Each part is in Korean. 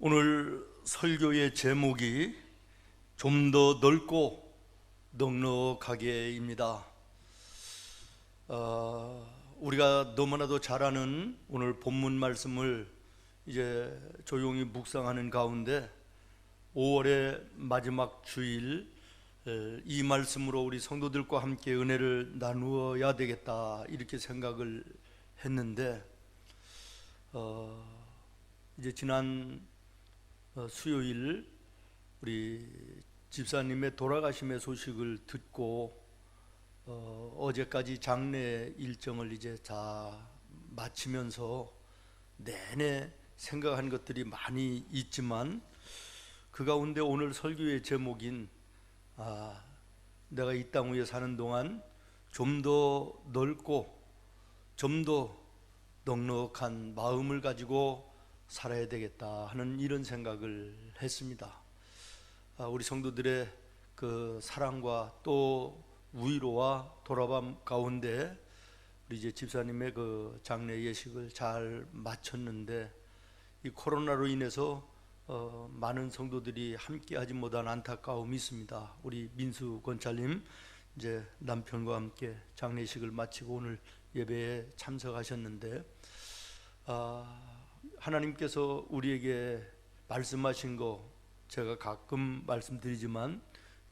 오늘 설교의 제목이 좀 더 넓고 넉넉하게입니다. 우리가 너무나도 잘 아는 오늘 본문 말씀을 이제 조용히 묵상하는 가운데 5월의 마지막 주일 이 말씀으로 우리 성도들과 함께 은혜를 나누어야 되겠다 이렇게 생각을 했는데 이제 지난 수요일 우리 집사님의 돌아가심의 소식을 듣고 어제까지 장례 일정을 이제 다 마치면서 내내 생각한 것들이 많이 있지만 그 가운데 오늘 설교의 제목인 내가 이 땅 위에 사는 동안 좀 더 넓고 좀 더 넉넉한 마음을 가지고 살아야 되겠다 하는 이런 생각을 했습니다. 우리 성도들의 그 사랑과 또 위로와 돌아감 가운데 우리 이제 집사님의 그 장례 예식을 잘 마쳤는데 이 코로나로 인해서 많은 성도들이 함께하지 못한 안타까움이 있습니다. 우리 민수 권찰님 이제 남편과 함께 장례식을 마치고 오늘 예배에 참석하셨는데 하나님께서 우리에게 말씀하신 거 제가 가끔 말씀드리지만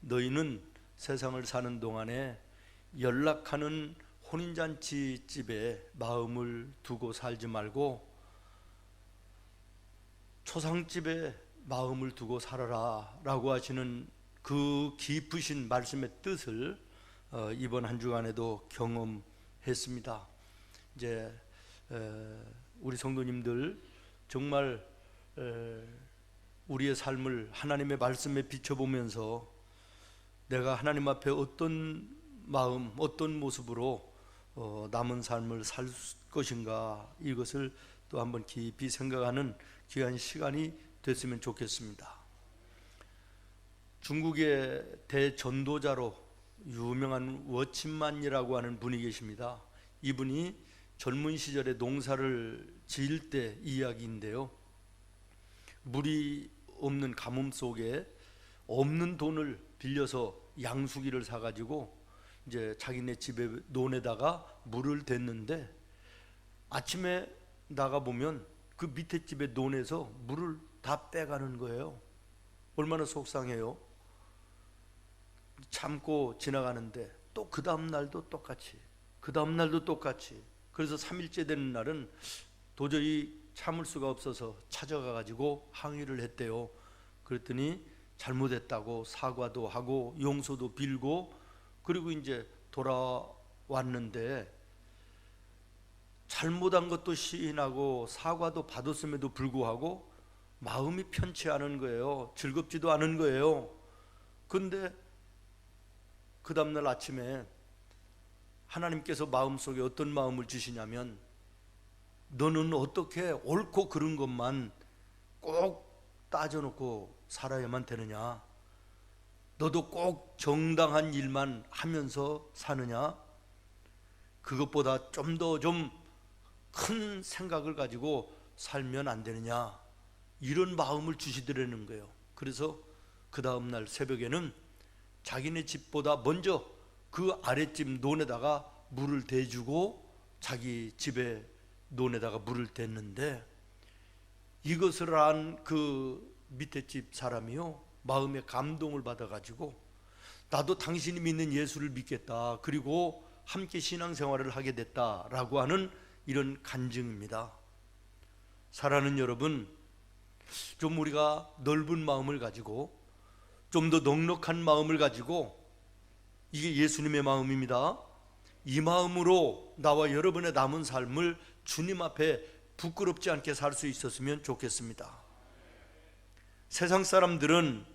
너희는 세상을 사는 동안에 연락하는 혼인잔치 집에 마음을 두고 살지 말고 초상집에 마음을 두고 살아라 라고 하시는 그 깊으신 말씀의 뜻을 이번 한 주간에도 경험했습니다. 이제 우리 성도님들 정말 우리의 삶을 하나님의 말씀에 비춰보면서 내가 하나님 앞에 어떤 마음, 어떤 모습으로 남은 삶을 살 것인가 이것을 또 한번 깊이 생각하는 귀한 시간이 됐으면 좋겠습니다. 중국의 대전도자로 유명한 워친만이라고 하는 분이 계십니다. 이분이 젊은 시절에 농사를 지을 때 이야기인데요, 물이 없는 가뭄 속에 없는 돈을 빌려서 양수기를 사가지고 이제 자기네 집에 논에다가 물을 댔는데 아침에 나가보면 그 밑에 집의 논에서 물을 다 빼가는 거예요. 얼마나 속상해요. 참고 지나가는데 또 그 다음 날도 똑같이, 그 다음 날도 똑같이. 그래서 3일째 되는 날은 도저히 참을 수가 없어서 찾아가 가지고 항의를 했대요. 그랬더니 잘못했다고 사과도 하고 용서도 빌고 그리고 이제 돌아왔는데 잘못한 것도 시인하고 사과도 받았음에도 불구하고 마음이 편치 않은 거예요. 즐겁지도 않은 거예요. 근데 그 다음날 아침에 하나님께서 마음속에 어떤 마음을 주시냐면 너는 어떻게 옳고 그른 것만 꼭 따져놓고 살아야만 되느냐? 너도 꼭 정당한 일만 하면서 사느냐? 그것보다 좀 더 좀 큰 생각을 가지고 살면 안 되느냐? 이런 마음을 주시더라는 거예요. 그래서 그 다음날 새벽에는 자기네 집보다 먼저 그 아랫집 논에다가 물을 대주고 자기 집에 논에다가 물을 댔는데 이것을 안 그 밑에 집 사람이요 마음에 감동을 받아가지고 나도 당신이 믿는 예수를 믿겠다, 그리고 함께 신앙생활을 하게 됐다라고 하는 이런 간증입니다. 사랑하는 여러분, 좀 우리가 넓은 마음을 가지고 좀 더 넉넉한 마음을 가지고, 이게 예수님의 마음입니다. 이 마음으로 나와 여러분의 남은 삶을 주님 앞에 부끄럽지 않게 살 수 있었으면 좋겠습니다. 세상 사람들은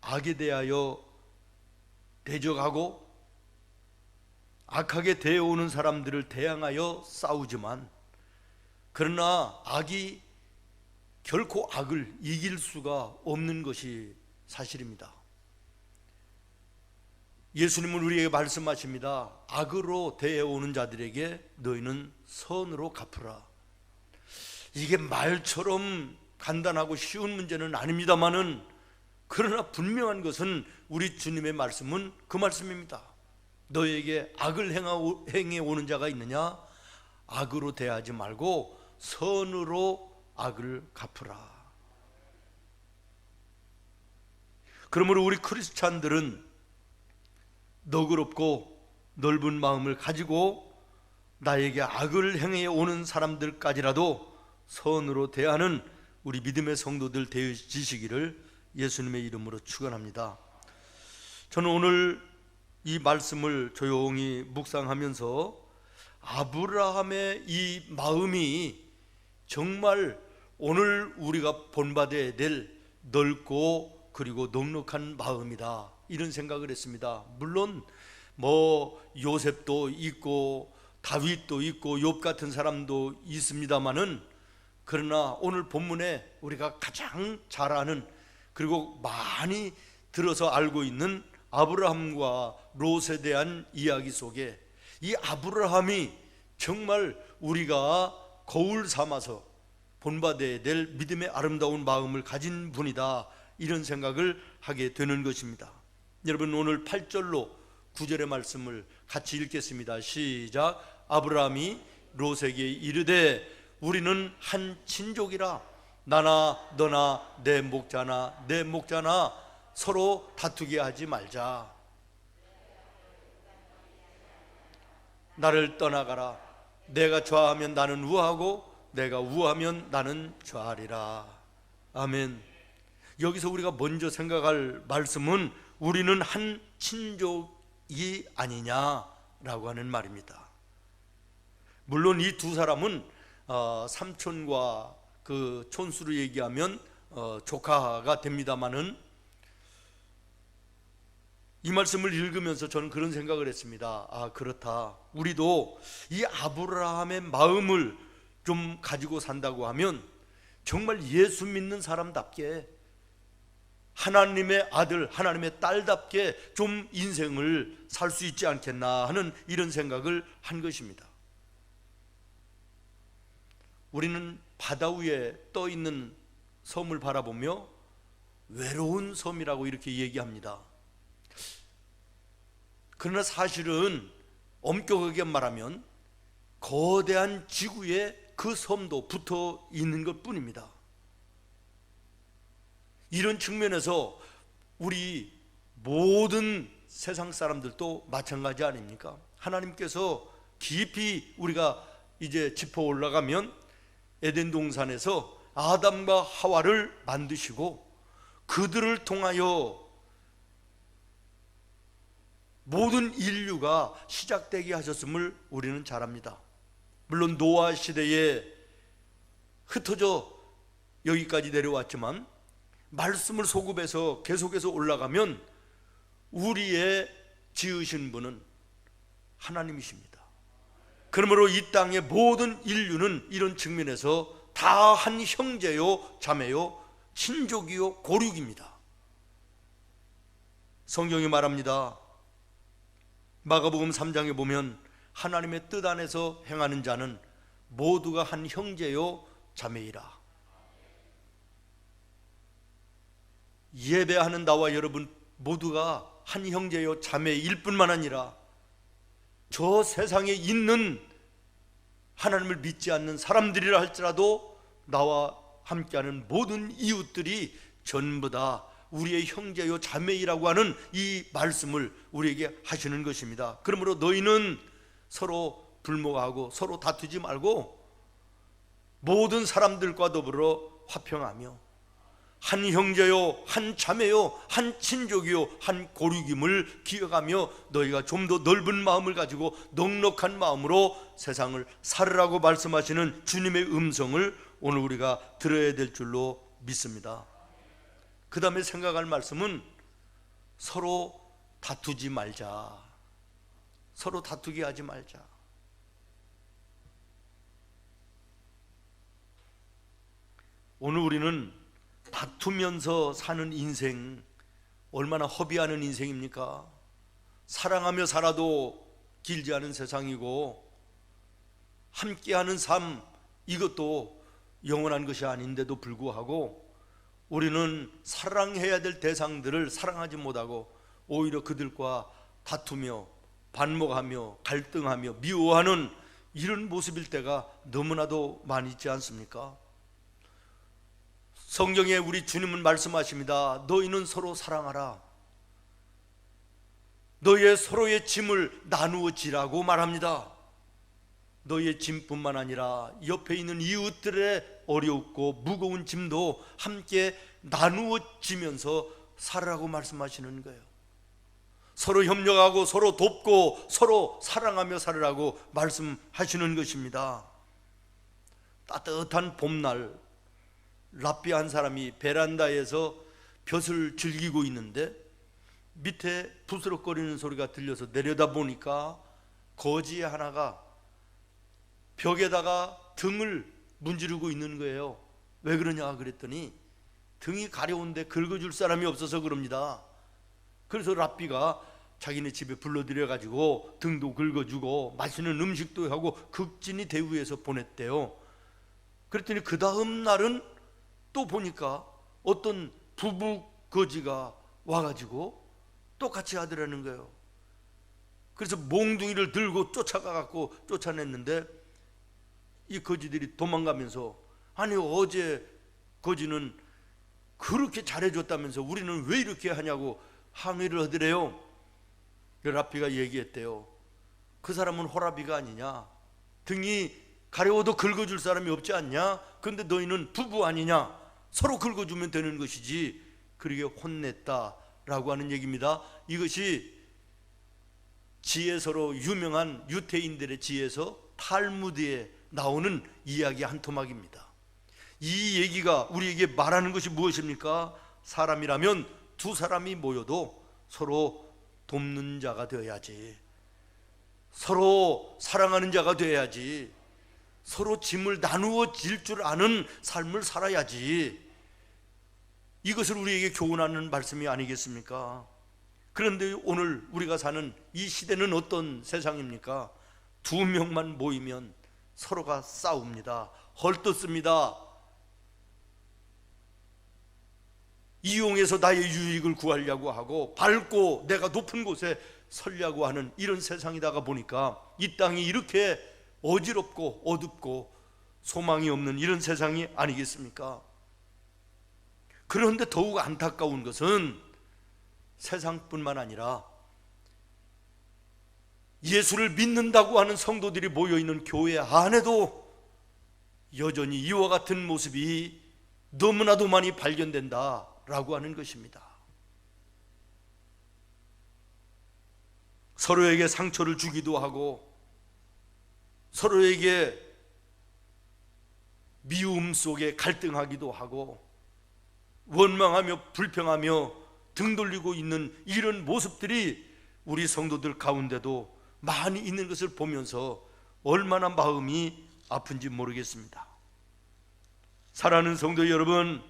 악에 대하여 대적하고 악하게 대해오는 사람들을 대항하여 싸우지만, 그러나 악이 결코 악을 이길 수가 없는 것이 사실입니다. 예수님은 우리에게 말씀하십니다. 악으로 대해오는 자들에게 너희는 선으로 갚으라. 이게 말처럼 간단하고 쉬운 문제는 아닙니다만은, 그러나 분명한 것은 우리 주님의 말씀은 그 말씀입니다. 너에게 악을 행해 오는 자가 있느냐? 악으로 대하지 말고 선으로 악을 갚으라. 그러므로 우리 크리스찬들은 너그럽고 넓은 마음을 가지고 나에게 악을 행해 오는 사람들까지라도 선으로 대하는 우리 믿음의 성도들 되어지시기를 예수님의 이름으로 축원합니다. 저는 오늘 이 말씀을 조용히 묵상하면서 아브라함의 이 마음이 정말 오늘 우리가 본받아야 될 넓고 그리고 넉넉한 마음이다, 이런 생각을 했습니다. 물론 요셉도 있고 다윗도 있고 욥 같은 사람도 있습니다마는, 그러나 오늘 본문에 우리가 가장 잘 아는, 그리고 많이 들어서 알고 있는 아브라함과 롯에 대한 이야기 속에 이 아브라함이 정말 우리가 거울 삼아서 본받아야 될 믿음의 아름다운 마음을 가진 분이다, 이런 생각을 하게 되는 것입니다. 여러분, 오늘 8절로 9절의 말씀을 같이 읽겠습니다. 시작. 아브라함이 롯에게 이르되 우리는 한 친족이라 나나 너나 내 목자나 내 목자나 서로 다투게 하지 말자. 나를 떠나가라. 내가 좌하면 나는 우하고 내가 우하면 나는 좌하리라. 아멘. 여기서 우리가 먼저 생각할 말씀은 우리는 한 친족이 아니냐라고 하는 말입니다. 물론 이 두 사람은 삼촌과 그 촌수로 얘기하면 조카가 됩니다마는, 이 말씀을 읽으면서 저는 그런 생각을 했습니다. 아, 그렇다. 우리도 이 아브라함의 마음을 좀 가지고 산다고 하면 정말 예수 믿는 사람답게, 하나님의 아들, 하나님의 딸답게 좀 인생을 살 수 있지 않겠나 하는 이런 생각을 한 것입니다. 우리는 바다 위에 떠 있는 섬을 바라보며 외로운 섬이라고 이렇게 얘기합니다. 그러나 사실은 엄격하게 말하면 거대한 지구에 그 섬도 붙어 있는 것 뿐입니다. 이런 측면에서 우리 모든 세상 사람들도 마찬가지 아닙니까? 하나님께서 깊이 우리가 이제 짚어 올라가면 에덴 동산에서 아담과 하와를 만드시고 그들을 통하여 모든 인류가 시작되게 하셨음을 우리는 잘 압니다. 물론 노아 시대에 흩어져 여기까지 내려왔지만 말씀을 소급해서 계속해서 올라가면 우리의 지으신 분은 하나님이십니다. 그러므로 이 땅의 모든 인류는 이런 측면에서 다 한 형제요 자매요 친족이요 고륙입니다. 성경이 말합니다. 마가복음 3장에 보면 하나님의 뜻 안에서 행하는 자는 모두가 한 형제요 자매이라. 예배하는 나와 여러분 모두가 한 형제요 자매일 뿐만 아니라 저 세상에 있는 하나님을 믿지 않는 사람들이라 할지라도 나와 함께하는 모든 이웃들이 전부 다 우리의 형제요 자매이라고 하는 이 말씀을 우리에게 하시는 것입니다. 그러므로 너희는 서로 불목하고 서로 다투지 말고 모든 사람들과 더불어 화평하며 한 형제요 한 자매요 한 친족이요 한 고륙임을 기억하며 너희가 좀 더 넓은 마음을 가지고 넉넉한 마음으로 세상을 살으라고 말씀하시는 주님의 음성을 오늘 우리가 들어야 될 줄로 믿습니다. 그 다음에 생각할 말씀은 서로 다투지 말자. 서로 다투게 하지 말자. 오늘 우리는 다투면서 사는 인생, 얼마나 허비하는 인생입니까? 사랑하며 살아도 길지 않은 세상이고 함께하는 삶, 이것도 영원한 것이 아닌데도 불구하고 우리는 사랑해야 될 대상들을 사랑하지 못하고 오히려 그들과 다투며 반목하며 갈등하며 미워하는 이런 모습일 때가 너무나도 많이 있지 않습니까? 성경에 우리 주님은 말씀하십니다. 너희는 서로 사랑하라. 너희의 서로의 짐을 나누어 지라고 말합니다. 너희의 짐뿐만 아니라 옆에 있는 이웃들의 어렵고 무거운 짐도 함께 나누어 지면서 살아라고 말씀하시는 거예요. 서로 협력하고 서로 돕고 서로 사랑하며 살으라고 말씀하시는 것입니다. 따뜻한 봄날 랍비 한 사람이 베란다에서 볕을 즐기고 있는데 밑에 부스럭거리는 소리가 들려서 내려다 보니까 거지 하나가 벽에다가 등을 문지르고 있는 거예요. 왜 그러냐 그랬더니 등이 가려운데 긁어줄 사람이 없어서 그럽니다. 그래서 랍비가 자기네 집에 불러들여 가지고 등도 긁어주고 맛있는 음식도 하고 극진히 대우해서 보냈대요. 그랬더니 그 다음 날은 또 보니까 어떤 부부 거지가 와가지고 또 같이 하더라는 거예요. 그래서 몽둥이를 들고 쫓아가갖고 쫓아냈는데 이 거지들이 도망가면서 아니 어제 거지는 그렇게 잘해줬다면서 우리는 왜 이렇게 하냐고 항의를 하더래요. 랍비가 얘기했대요. 그 사람은 호라비가 아니냐, 등이 가려워도 긁어줄 사람이 없지 않냐, 근데 너희는 부부 아니냐, 서로 긁어주면 되는 것이지, 그러게 혼냈다라고 하는 얘기입니다. 이것이 지혜서로 유명한 유태인들의 지혜서 탈무드에 나오는 이야기 한 토막입니다. 이 얘기가 우리에게 말하는 것이 무엇입니까? 사람이라면 두 사람이 모여도 서로 돕는 자가 되어야지, 서로 사랑하는 자가 되어야지, 서로 짐을 나누어 질 줄 아는 삶을 살아야지, 이것을 우리에게 교훈하는 말씀이 아니겠습니까? 그런데 오늘 우리가 사는 이 시대는 어떤 세상입니까? 두 명만 모이면 서로가 싸웁니다. 헐뜯습니다. 이용해서 나의 유익을 구하려고 하고 밟고 내가 높은 곳에 서려고 하는 이런 세상이다가 보니까 이 땅이 이렇게 어지럽고 어둡고 소망이 없는 이런 세상이 아니겠습니까? 그런데 더욱 안타까운 것은 세상뿐만 아니라 예수를 믿는다고 하는 성도들이 모여있는 교회 안에도 여전히 이와 같은 모습이 너무나도 많이 발견된다라고 하는 것입니다. 서로에게 상처를 주기도 하고 서로에게 미움 속에 갈등하기도 하고 원망하며 불평하며 등 돌리고 있는 이런 모습들이 우리 성도들 가운데도 많이 있는 것을 보면서 얼마나 마음이 아픈지 모르겠습니다. 사랑하는 성도 여러분,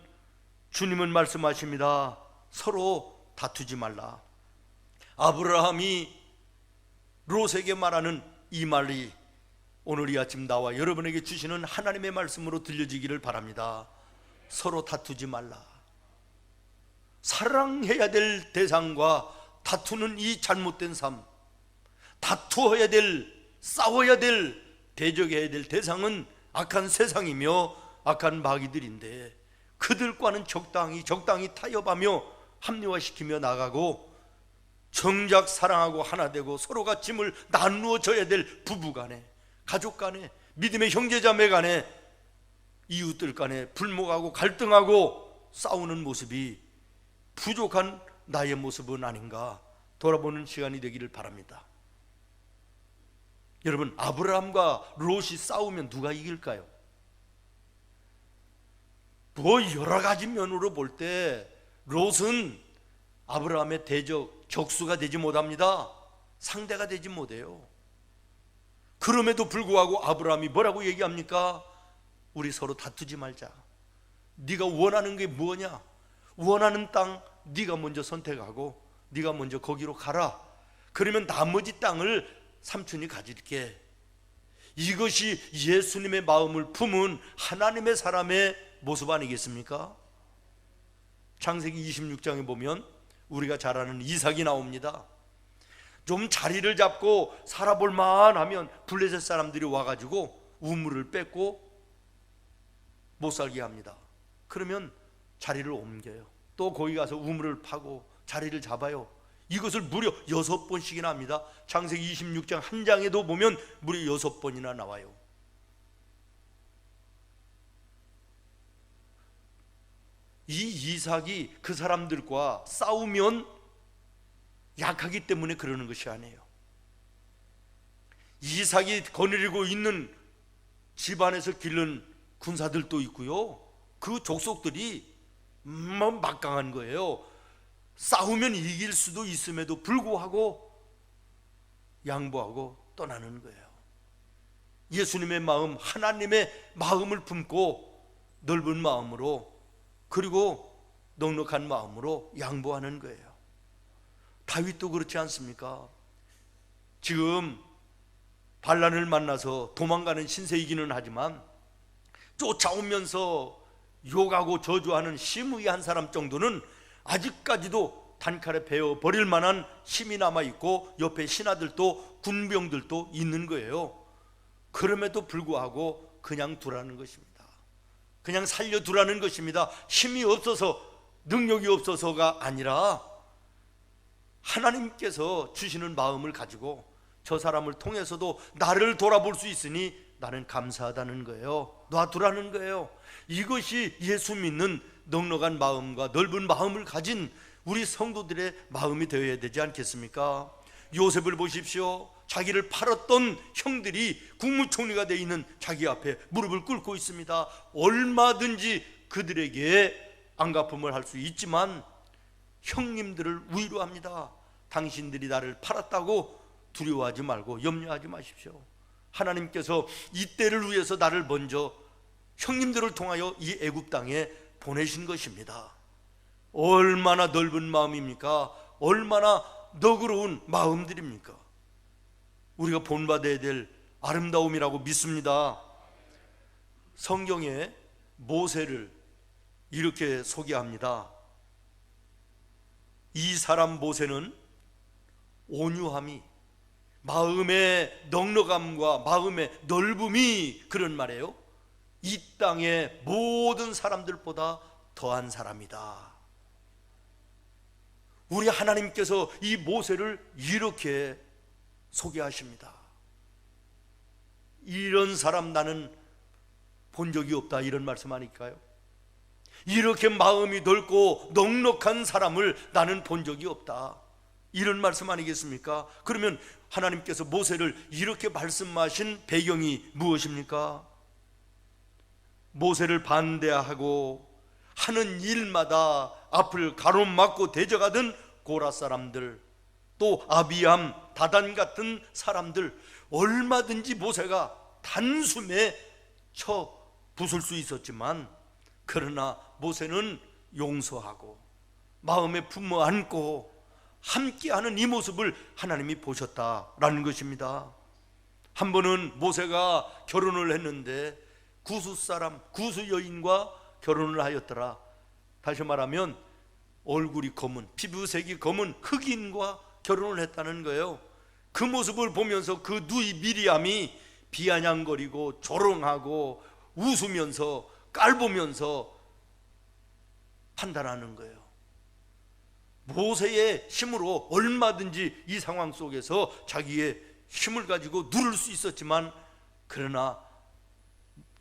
주님은 말씀하십니다. 서로 다투지 말라. 아브라함이 롯에게 말하는 이 말이 오늘 이 아침 나와 여러분에게 주시는 하나님의 말씀으로 들려지기를 바랍니다. 서로 다투지 말라. 사랑해야 될 대상과 다투는 이 잘못된 삶, 다투어야 될, 싸워야 될, 대적해야 될 대상은 악한 세상이며 악한 마귀들인데 그들과는 적당히 타협하며 합리화시키며 나가고 정작 사랑하고 하나 되고 서로가 짐을 나누어 져야 될 부부간에, 가족간에, 믿음의 형제자매 간에, 이웃들 간에 불목하고 갈등하고 싸우는 모습이 부족한 나의 모습은 아닌가 돌아보는 시간이 되기를 바랍니다. 여러분, 아브라함과 롯이 싸우면 누가 이길까요? 뭐 여러 가지 면으로 볼 때 롯은 아브라함의 적수가 되지 못합니다. 상대가 되지 못해요. 그럼에도 불구하고 아브라함이 뭐라고 얘기합니까? 우리 서로 다투지 말자. 네가 원하는 게 뭐냐? 원하는 땅 네가 먼저 선택하고 네가 먼저 거기로 가라. 그러면 나머지 땅을 삼촌이 가질게. 이것이 예수님의 마음을 품은 하나님의 사람의 모습 아니겠습니까? 창세기 26장에 보면 우리가 잘 아는 이삭이 나옵니다. 좀 자리를 잡고 살아볼 만하면 블레셋 사람들이 와가지고 우물을 뺏고 못 살게 합니다. 그러면 자리를 옮겨요. 또 거기 가서 우물을 파고 자리를 잡아요. 이것을 무려 6번씩이나 합니다. 창세기 26장 한 장에도 보면 무려 6번이나 나와요. 이 이삭이 그 사람들과 싸우면 약하기 때문에 그러는 것이 아니에요. 이삭이 거느리고 있는 집안에서 기른 군사들도 있고요, 그 족속들이 막강한 거예요. 싸우면 이길 수도 있음에도 불구하고 양보하고 떠나는 거예요. 예수님의 마음, 하나님의 마음을 품고 넓은 마음으로, 그리고 넉넉한 마음으로 양보하는 거예요. 다윗도 그렇지 않습니까? 지금 반란을 만나서 도망가는 신세이기는 하지만 쫓아오면서 욕하고 저주하는 시므이 한 사람 정도는 아직까지도 단칼에 베어 버릴 만한 힘이 남아있고 옆에 신하들도 군병들도 있는 거예요. 그럼에도 불구하고 그냥 두라는 것입니다. 그냥 살려두라는 것입니다. 힘이 없어서, 능력이 없어서가 아니라 하나님께서 주시는 마음을 가지고 저 사람을 통해서도 나를 돌아볼 수 있으니 나는 감사하다는 거예요. 놔두라는 거예요. 이것이 예수 믿는 넉넉한 마음과 넓은 마음을 가진 우리 성도들의 마음이 되어야 되지 않겠습니까? 요셉을 보십시오. 자기를 팔았던 형들이 국무총리가 되어 있는 자기 앞에 무릎을 꿇고 있습니다. 얼마든지 그들에게 안갚음을 할 수 있지만 형님들을 위로합니다. 당신들이 나를 팔았다고 두려워하지 말고 염려하지 마십시오. 하나님께서 이때를 위해서 나를 먼저 형님들을 통하여 이 애굽 땅에 보내신 것입니다. 얼마나 넓은 마음입니까? 얼마나 너그러운 마음들입니까? 우리가 본받아야 될 아름다움이라고 믿습니다. 성경에 모세를 이렇게 소개합니다. 이 사람 모세는 온유함이, 마음의 넉넉함과 마음의 넓음이, 그런 말이에요. 이 땅의 모든 사람들보다 더한 사람이다. 우리 하나님께서 이 모세를 이렇게 소개하십니다. 이런 사람 나는 본 적이 없다, 이런 말씀 아닐까요? 이렇게 마음이 넓고 넉넉한 사람을 나는 본 적이 없다, 이런 말씀 아니겠습니까? 그러면 하나님께서 모세를 이렇게 말씀하신 배경이 무엇입니까? 모세를 반대하고 하는 일마다 앞을 가로막고 대적하던 고라 사람들, 또 아비암, 다단 같은 사람들, 얼마든지 모세가 단숨에 쳐 부술 수 있었지만, 그러나 모세는 용서하고 마음에 품어 안고 함께하는 이 모습을 하나님이 보셨다라는 것입니다. 한 번은 모세가 결혼을 했는데 구스 사람, 구스 여인과 결혼을 하였더라. 다시 말하면 얼굴이 검은, 피부색이 검은 흑인과 결혼을 했다는 거예요. 그 모습을 보면서 그 누이 미리암이 비아냥거리고 조롱하고 웃으면서 깔보면서 판단하는 거예요. 모세의 힘으로 얼마든지 이 상황 속에서 자기의 힘을 가지고 누를 수 있었지만, 그러나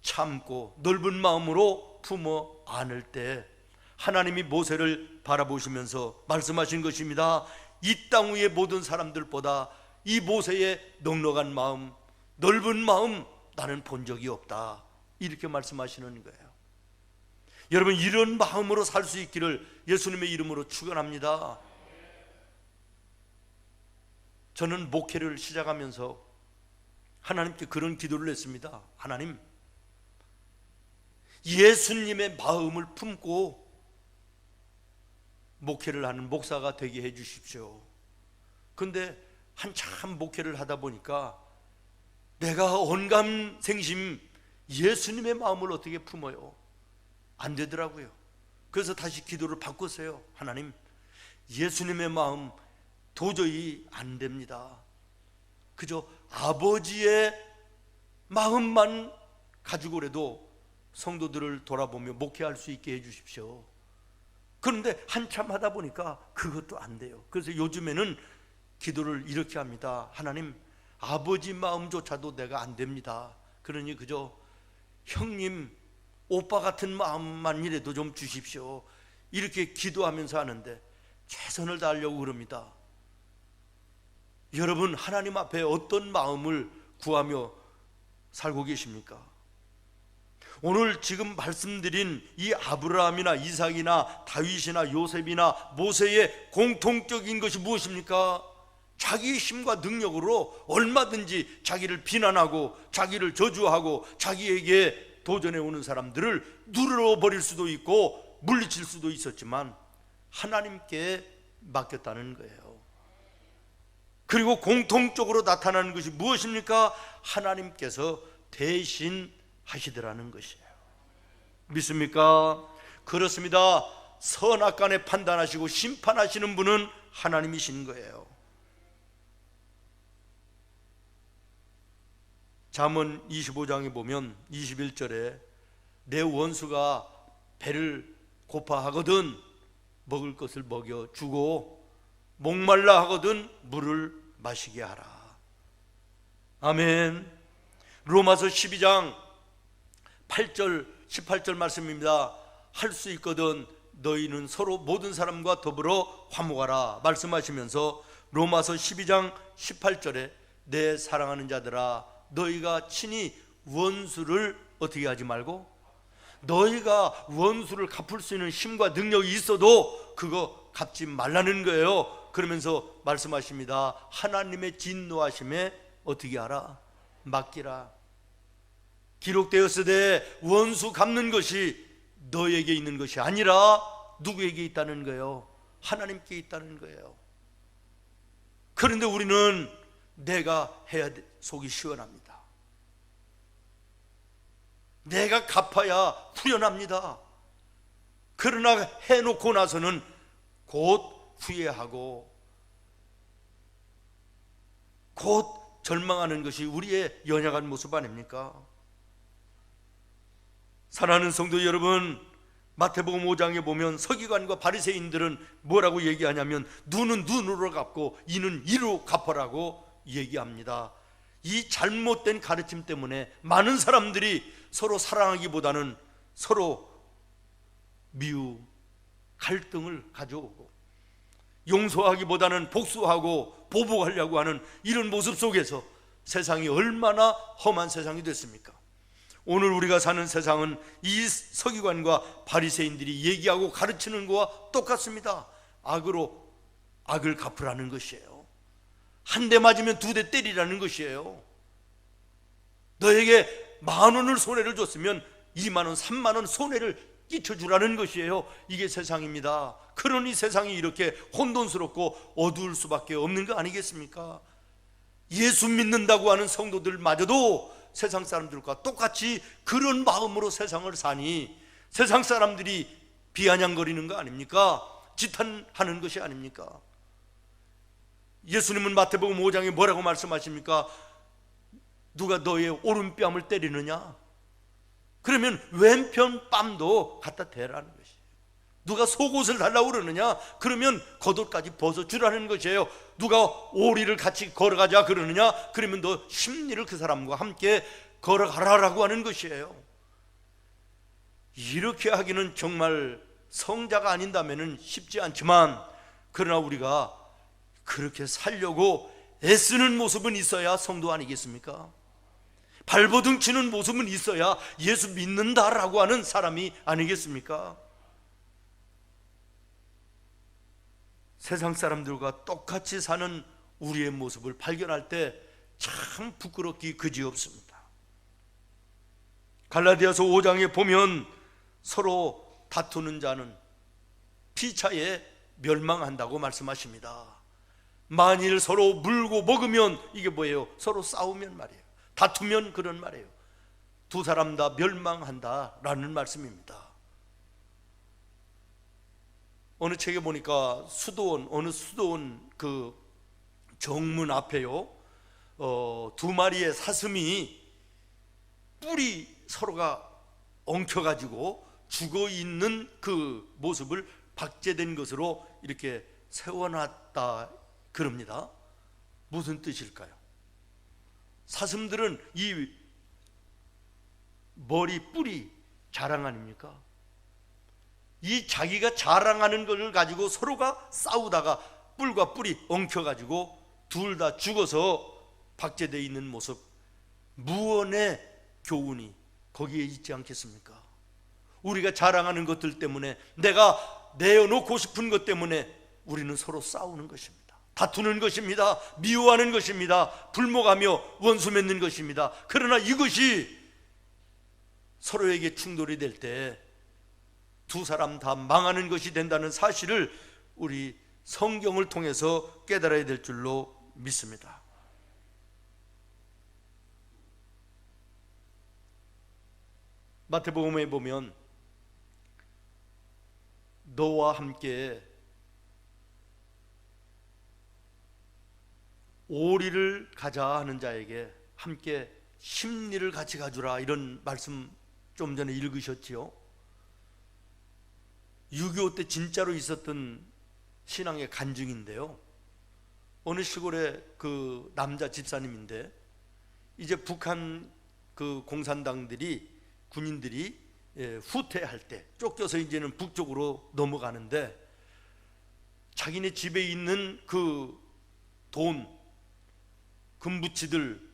참고 넓은 마음으로 품어 안을 때 하나님이 모세를 바라보시면서 말씀하신 것입니다. 이 땅 위의 모든 사람들보다 이 모세의 넉넉한 마음, 넓은 마음 나는 본 적이 없다, 이렇게 말씀하시는 거예요. 여러분, 이런 마음으로 살 수 있기를 예수님의 이름으로 축원합니다. 저는 목회를 시작하면서 하나님께 그런 기도를 했습니다. 하나님, 예수님의 마음을 품고 목회를 하는 목사가 되게 해 주십시오. 근데 한참 목회를 하다 보니까 내가 언감생심 예수님의 마음을 어떻게 품어요? 안 되더라고요. 그래서 다시 기도를 바꿨어요. 하나님, 예수님의 마음 도저히 안 됩니다. 그저 아버지의 마음만 가지고라도 성도들을 돌아보며 목회할 수 있게 해주십시오. 그런데 한참 하다 보니까 그것도 안 돼요. 그래서 요즘에는 기도를 이렇게 합니다. 하나님, 아버지 마음조차도 내가 안 됩니다. 그러니 그저 형님, 오빠 같은 마음만이라도 좀 주십시오. 이렇게 기도하면서 하는데 최선을 다하려고 그럽니다. 여러분, 하나님 앞에 어떤 마음을 구하며 살고 계십니까? 오늘 지금 말씀드린 이 아브라함이나 이삭이나 다윗이나 요셉이나 모세의 공통적인 것이 무엇입니까? 자기의 힘과 능력으로 얼마든지 자기를 비난하고 자기를 저주하고 자기에게 도전해 오는 사람들을 눌러버릴 수도 있고 물리칠 수도 있었지만 하나님께 맡겼다는 거예요. 그리고 공통적으로 나타나는 것이 무엇입니까? 하나님께서 대신 하시더라는 것이에요. 믿습니까? 그렇습니다. 선악간에 판단하시고 심판하시는 분은 하나님이신 거예요. 잠언 25장에 보면 21절에 내 원수가 배를 고파하거든 먹을 것을 먹여주고 목말라 하거든 물을 마시게 하라. 아멘. 로마서 12장 8절 18절 말씀입니다. 할 수 있거든 너희는 서로 모든 사람과 더불어 화목하라 말씀하시면서 로마서 12장 18절에 내 사랑하는 자들아 너희가 친히 원수를 어떻게 하지 말고, 너희가 원수를 갚을 수 있는 힘과 능력이 있어도 그거 갚지 말라는 거예요. 그러면서 말씀하십니다. 하나님의 진노하심에 어떻게 하라? 맡기라. 기록되었으되 원수 갚는 것이 너에게 있는 것이 아니라 누구에게 있다는 거예요? 하나님께 있다는 거예요. 그런데 우리는 내가 해야 돼. 속이 시원합니다. 내가 갚아야 후련합니다. 그러나 해놓고 나서는 곧 후회하고 곧 절망하는 것이 우리의 연약한 모습 아닙니까? 사랑하는 성도 여러분, 마태복음 5장에 보면 서기관과 바리새인들은 뭐라고 얘기하냐면 눈은 눈으로 갚고 이는 이로 갚아라고 얘기합니다. 이 잘못된 가르침 때문에 많은 사람들이 서로 사랑하기보다는 서로 미움, 갈등을 가져오고 용서하기보다는 복수하고 보복하려고 하는 이런 모습 속에서 세상이 얼마나 험한 세상이 됐습니까? 오늘 우리가 사는 세상은 이 서기관과 바리새인들이 얘기하고 가르치는 것과 똑같습니다. 악으로 악을 갚으라는 것이에요. 한 대 맞으면 두 대 때리라는 것이에요. 너에게 10,000원을 손해를 줬으면 20,000원, 30,000원 손해를 끼쳐주라는 것이에요. 이게 세상입니다. 그러니 세상이 이렇게 혼돈스럽고 어두울 수밖에 없는 거 아니겠습니까? 예수 믿는다고 하는 성도들마저도 세상 사람들과 똑같이 그런 마음으로 세상을 사니 세상 사람들이 비아냥거리는 거 아닙니까? 지탄하는 것이 아닙니까? 예수님은 마태복음 5장에 뭐라고 말씀하십니까? 누가 너의 오른뺨을 때리느냐? 그러면 왼편 뺨도 갖다 대라는 것이에요. 누가 속옷을 달라고 그러느냐? 그러면 겉옷까지 벗어주라는 것이에요. 누가 오리를 같이 걸어가자 그러느냐? 그러면 너 십리를 그 사람과 함께 걸어가라라고 하는 것이에요. 이렇게 하기는 정말 성자가 아닌다면 쉽지 않지만 그러나 우리가 그렇게 살려고 애쓰는 모습은 있어야 성도 아니겠습니까? 발버둥 치는 모습은 있어야 예수 믿는다라고 하는 사람이 아니겠습니까? 세상 사람들과 똑같이 사는 우리의 모습을 발견할 때 참 부끄럽기 그지없습니다. 갈라디아서 5장에 보면 서로 다투는 자는 피차에 멸망한다고 말씀하십니다. 만일 서로 물고 먹으면 이게 뭐예요? 서로 싸우면 말이에요. 다투면 그런 말이에요. 두 사람 다 멸망한다라는 말씀입니다. 어느 책에 보니까 어느 수도원 그 정문 앞에요, 두 마리의 사슴이 뿔이 서로가 엉켜가지고 죽어있는 그 모습을 박제된 것으로 이렇게 세워놨다 그럽니다. 무슨 뜻일까요? 사슴들은 이 머리 뿔이 자랑 아닙니까? 이 자기가 자랑하는 것을 가지고 서로가 싸우다가 뿔과 뿔이 엉켜가지고 둘 다 죽어서 박제되어 있는 모습, 무언의 교훈이 거기에 있지 않겠습니까? 우리가 자랑하는 것들 때문에, 내가 내어놓고 싶은 것 때문에 우리는 서로 싸우는 것입니다. 다투는 것입니다. 미워하는 것입니다. 불목하며 원수 맺는 것입니다. 그러나 이것이 서로에게 충돌이 될 때 두 사람 다 망하는 것이 된다는 사실을 우리 성경을 통해서 깨달아야 될 줄로 믿습니다. 마태복음에 보면 너와 함께 오리를 가자 하는 자에게 함께 십리를 같이 가주라, 이런 말씀 좀 전에 읽으셨지요. 6.25 때 진짜로 있었던 신앙의 간증인데요, 어느 시골의 그 남자 집사님인데, 이제 북한 그 공산당들이, 군인들이 후퇴할 때 쫓겨서 이제는 북쪽으로 넘어가는데, 자기네 집에 있는 그 돈, 금부치들,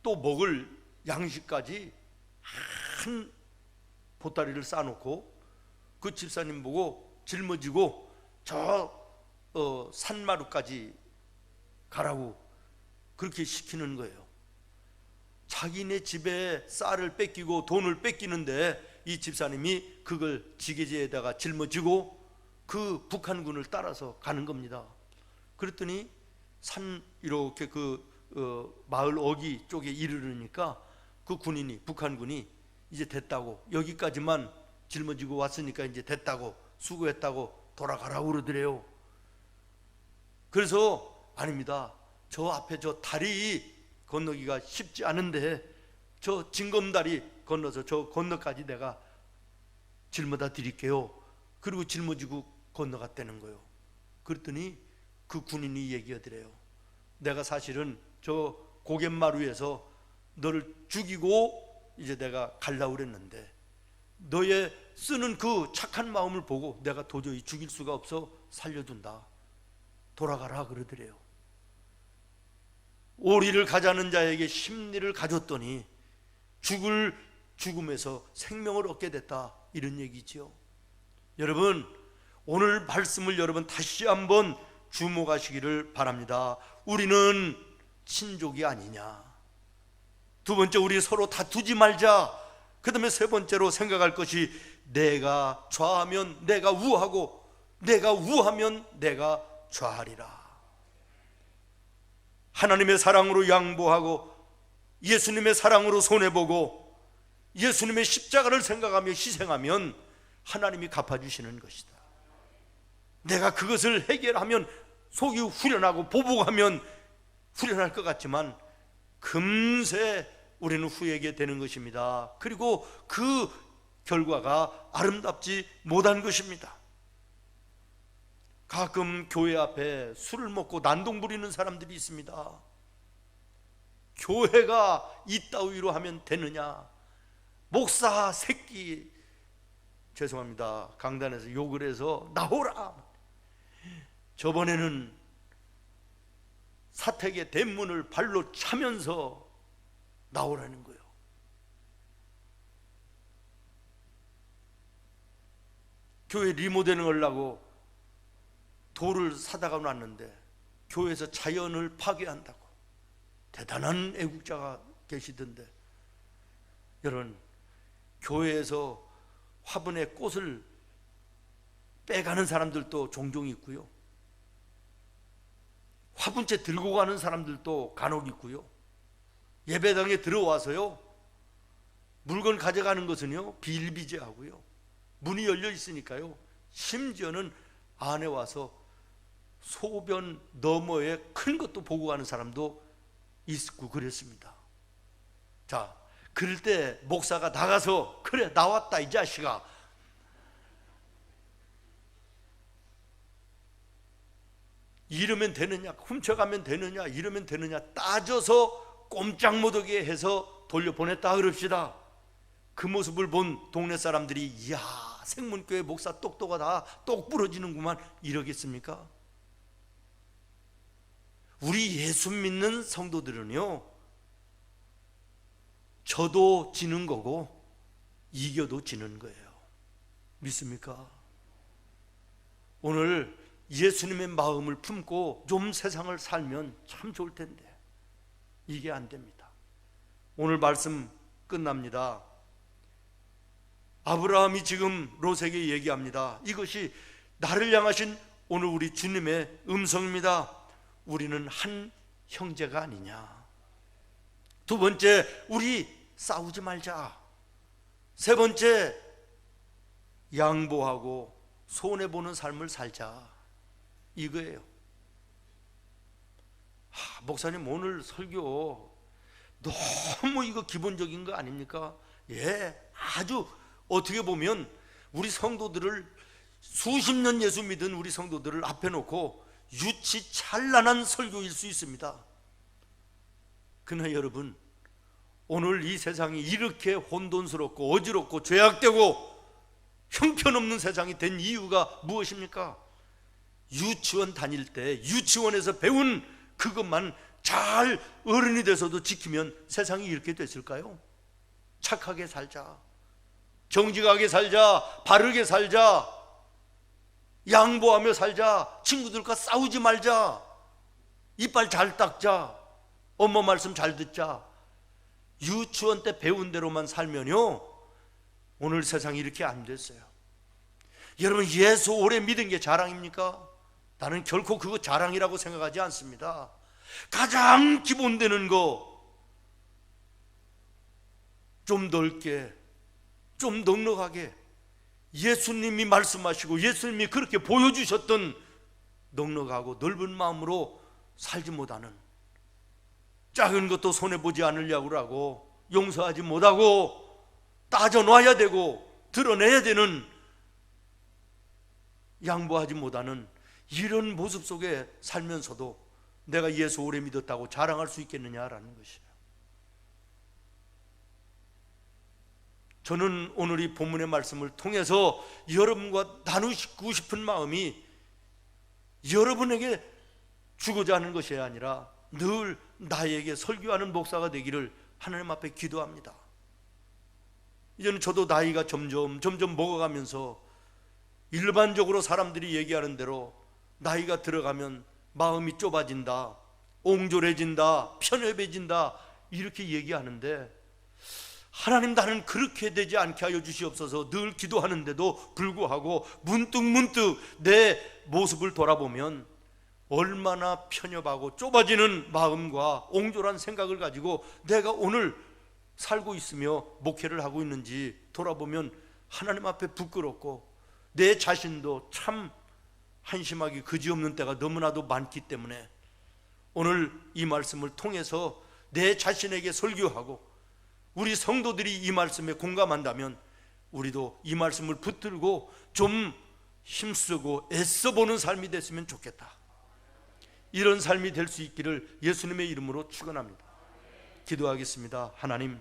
또 먹을 양식까지 한 보따리를 싸놓고 그 집사님 보고 짊어지고 저 산마루까지 가라고 그렇게 시키는 거예요. 자기네 집에 쌀을 뺏기고 돈을 뺏기는데 이 집사님이 그걸 지게지에다가 짊어지고 그 북한군을 따라서 가는 겁니다. 그랬더니 산 이렇게 마을 어기 쪽에 이르르니까 그 군인이, 북한군이 이제 됐다고, 여기까지만 짊어지고 왔으니까 이제 됐다고, 수고했다고 돌아가라고 그러더래요. 그래서 아닙니다, 저 앞에 저 다리 건너기가 쉽지 않은데 저 징검다리 건너서 저 건너까지 내가 짊어다 드릴게요. 그리고 짊어지고 건너갔다는 거예요. 그랬더니 그 군인이 얘기하더래요. 내가 사실은 저 고갯마루에서 너를 죽이고 이제 내가 가려고 그랬는데 너의 쓰는 그 착한 마음을 보고 내가 도저히 죽일 수가 없어 살려둔다, 돌아가라 그러더래요. 오리를 가자는 자에게 십리를 가졌더니 죽을 죽음에서 생명을 얻게 됐다, 이런 얘기지요. 여러분, 오늘 말씀을 여러분 다시 한번 주목하시기를 바랍니다. 우리는 친족이 아니냐. 두 번째, 우리 서로 다투지 말자. 그 다음에 세 번째로 생각할 것이, 내가 좌하면 내가 우하고 내가 우하면 내가 좌하리라. 하나님의 사랑으로 양보하고 예수님의 사랑으로 손해보고 예수님의 십자가를 생각하며 희생하면 하나님이 갚아주시는 것이다. 내가 그것을 해결하면 속이 후련하고 보복하면 후련할 것 같지만 금세 우리는 후회하게 되는 것입니다. 그리고 그 결과가 아름답지 못한 것입니다. 가끔 교회 앞에 술을 먹고 난동 부리는 사람들이 있습니다. 교회가 이따위로 하면 되느냐. 목사 새끼, 죄송합니다, 강단에서 욕을 해서 나오라. 저번에는 사택의 대문을 발로 차면서 나오라는 거예요. 교회 리모델링 하려고 돌을 사다가 놨는데 교회에서 자연을 파괴한다고 대단한 애국자가 계시던데, 여러분, 교회에서 화분에 꽃을 빼가는 사람들도 종종 있고요, 화분째 들고 가는 사람들도 간혹 있고요, 예배당에 들어와서요, 물건 가져가는 것은요 비일비재하고요, 문이 열려 있으니까요, 심지어는 안에 와서 소변 너머에 큰 것도 보고 가는 사람도 있고 그랬습니다. 자, 그럴 때 목사가 나가서 그래 나왔다 이 자식아, 이러면 되느냐, 훔쳐가면 되느냐, 이러면 되느냐 따져서 꼼짝 못하게 해서 돌려보냈다 그럽시다. 그 모습을 본 동네 사람들이 이야, 생문교회 목사 똑똑하다, 똑 부러지는구만 이러겠습니까? 우리 예수 믿는 성도들은요, 져도 지는 거고 이겨도 지는 거예요. 믿습니까? 오늘 예수님의 마음을 품고 좀 세상을 살면 참 좋을 텐데 이게 안 됩니다. 오늘 말씀 끝납니다. 아브라함이 지금 롯에게 얘기합니다. 이것이 나를 향하신 오늘 우리 주님의 음성입니다. 우리는 한 형제가 아니냐. 두 번째, 우리 싸우지 말자. 세 번째, 양보하고 손해보는 삶을 살자. 이거예요. 목사님 오늘 설교 너무 이거 기본적인 거 아닙니까? 예, 아주 어떻게 보면 우리 성도들을 수십 년 예수 믿은 우리 성도들을 앞에 놓고 유치 찬란한 설교일 수 있습니다. 그러나 여러분, 오늘 이 세상이 이렇게 혼돈스럽고 어지럽고 죄악되고 형편없는 세상이 된 이유가 무엇입니까? 유치원 다닐 때 유치원에서 배운 그것만 잘 어른이 돼서도 지키면 세상이 이렇게 됐을까요? 착하게 살자, 정직하게 살자, 바르게 살자, 양보하며 살자, 친구들과 싸우지 말자, 이빨 잘 닦자, 엄마 말씀 잘 듣자. 유치원 때 배운 대로만 살면요 오늘 세상이 이렇게 안 됐어요. 여러분, 예수 오래 믿은 게 자랑입니까? 나는 결코 그거 자랑이라고 생각하지 않습니다. 가장 기본되는 거 좀 넓게, 좀 넉넉하게 예수님이 말씀하시고 예수님이 그렇게 보여주셨던 넉넉하고 넓은 마음으로 살지 못하는, 작은 것도 손해보지 않으려고 하고 용서하지 못하고 따져놔야 되고 드러내야 되는, 양보하지 못하는 이런 모습 속에 살면서도 내가 예수 오래 믿었다고 자랑할 수 있겠느냐라는 것이에요. 저는 오늘 이 본문의 말씀을 통해서 여러분과 나누고 싶은 마음이 여러분에게 주고자 하는 것이 아니라 늘 나에게 설교하는 목사가 되기를 하나님 앞에 기도합니다. 이제는 저도 나이가 점점 먹어가면서 일반적으로 사람들이 얘기하는 대로 나이가 들어가면 마음이 좁아진다, 옹졸해진다, 편협해진다 이렇게 얘기하는데, 하나님 나는 그렇게 되지 않게 하여 주시옵소서 늘 기도하는데도 불구하고 문득 내 모습을 돌아보면 얼마나 편협하고 좁아지는 마음과 옹졸한 생각을 가지고 내가 오늘 살고 있으며 목회를 하고 있는지 돌아보면 하나님 앞에 부끄럽고 내 자신도 참 한심하기 그지없는 때가 너무나도 많기 때문에 오늘 이 말씀을 통해서 내 자신에게 설교하고 우리 성도들이 이 말씀에 공감한다면 우리도 이 말씀을 붙들고 좀 힘쓰고 애써보는 삶이 됐으면 좋겠다. 이런 삶이 될 수 있기를 예수님의 이름으로 축원합니다. 기도하겠습니다. 하나님,